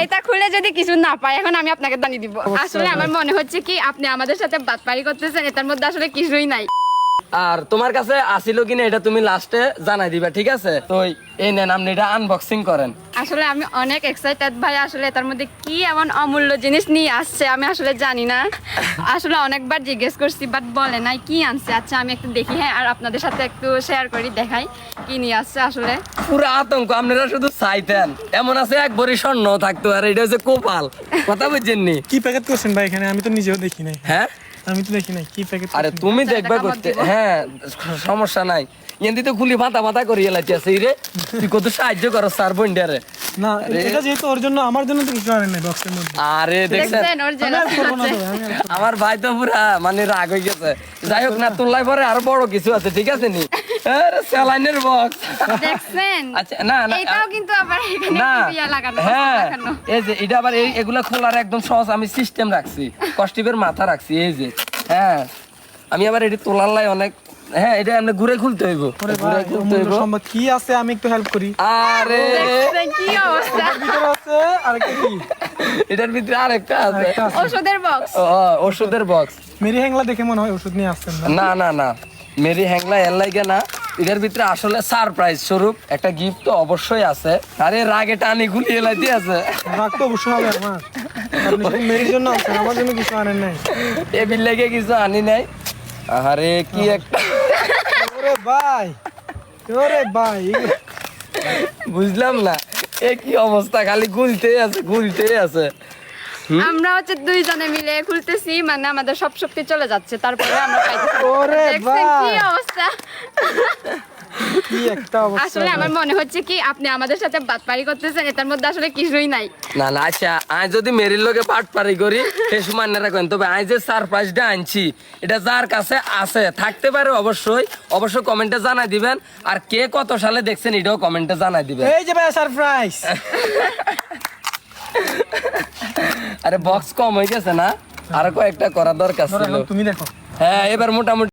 এটা খুলে যদি কিছু না পাই এখন আমি আপনাকে জানিয়ে দিব। আসলে আমার মনে হচ্ছে কি আপনি আমাদের সাথে বাটপারি করতেছেন, এটার মধ্যে আসলে কিছুই নাই। আর তোমার কাছে আসিল কিনা এটা তুমি লাস্টে জানাই দিবা, ঠিক আছে? তো এই নেন, আপনি এটা আনবক্সিং করেন। আসলে আমি অনেক এক্সাইটেড ভাই, আসলে এটার মধ্যে কি এমন অমূল্য জিনিস নিয়ে আসছে আমি আসলে জানি না। আসলে অনেকবার জিজ্ঞেস করছি বাট বলে নাই কি আনছে। আচ্ছা আমি একটু দেখি, হ্যাঁ, আর আপনাদের সাথে একটু শেয়ার করি, দেখাই কি নিয়ে আসছে। আসলে পুরো আতঙ্ক, আপনারা শুধু চাইতেন এমন আছে এক ভরি স্বর্ণ থাকতো, আর এটা হচ্ছে কোপাল। কথা বুঝছেননি? কি প্যাকেট করছেন ভাই এখানে? আমি তো নিজেও দেখি নাই। হ্যাঁ, আমি তো দেখি নাই কি প্যাকেট। আরে তুমি দেখবা টাকা করতে, দিব। হ্যাঁ সমস্যা নাই। এমনি তো খুলি মাথা মাথা করিয়ে লাইতেছে রে, তুই কত সাহায্য করো স্যার বন্ডিয়ারে। না এটা যেহেতু ওর জন্য, আমার জন্য তো কিছু আনেন নাই বক্সের মধ্যে। আরে দেখছেন দেখছেন ওর আমি জেলা আর করবো না তো, আমি আর- আমার ভাই তো পুরা মানে রাগ হয়ে গেছে। যাই হোক না, তুললাই পরে আরো বড় কিছু আছে, ঠিক আছে নি? স্যালাইনের বক্স। দেখছেন আচ্ছা না না এটাও কিন্তু আবার এখানে না, ইয়া লাগানো, হ্যাঁ লাগানো। এই যে এটা আবার এগুলা খোলার একদম সহজ, আমি সিস্টেম রাখছি, কস্টিপের মাথা রাখছি। এই যে হ্যাঁ, আমি আবার এটি তোলার লাই অনেক, হ্যাঁ এটা এমনি ঘুরে খুলতে হইব, ওরে ঘুরে ভাই, খুলতে অমূল্য হইব। সম্পদ কি আছে আমি একটু হেল্প করি। আরে দেখছেন কি অবস্থা, ভিতরে আছে আরেকটা কি? এটার ভিতরে আরেকটা আছে। আরেকটা আছে। ওষুধের বক্স। ওষুধের বক্স। মেরি হ্যাংলা দেখে মনে হয় ওষুধ নিয়ে আসছেন না? না না না, মেরি হ্যাংলা এর লাগে না, এটার ভিতরে আসলে সারপ্রাইজ স্বরূপ একটা গিফট তো অবশ্যই আছে। আরে রাগে টানি গুলিয়ে লাইতে আছে। রাগ তো অবশ্যই হবে আমার। আপনি শুধু মেরির জন্য আনছেন, আমার জন্য কিছু আনেন নাই। টেবিল লেগে কিছু আনি নাই। আরে কি একটা, ওরে ভাই, ওরে ভাই, বুঝলাম না এ কি অবস্থা, খালি গুলতেই আছে গুলতেই আছে। আমরা হচ্ছে দুইজনে মিলে খুলতেছি, মানে আমাদের সব শক্তি চলে যাচ্ছে, তারপরে আমরা পাইতেছি। ওরে দেখছেন কি ভাই। অবস্থা। কি একটা অবস্থা। আসলে আমার মনে হচ্ছে কি আপনি আমাদের সাথে বাটপারি করতেছেন, এটার মধ্যে আসলে কিছুই নাই। না না, আচ্ছা আজ যদি মেরির লোকে পাট পারি করি সে সময় না রাখবেন, তবে আজ যে সারপ্রাইজটা আনছি এটা যার কাছে আছে থাকতে পারে অবশ্যই অবশ্যই কমেন্টে জানাই দিবেন। আর কে কত সালে দেখছেন এটাও কমেন্টে জানাই দিবেন। এই যে ভাই সারপ্রাইজ। আরে বক্স কম হয়ে গেছে না, আরো কয়েকটা করা দরকার ছিল। তুমি দেখো। হ্যাঁ এবার মোটামুটি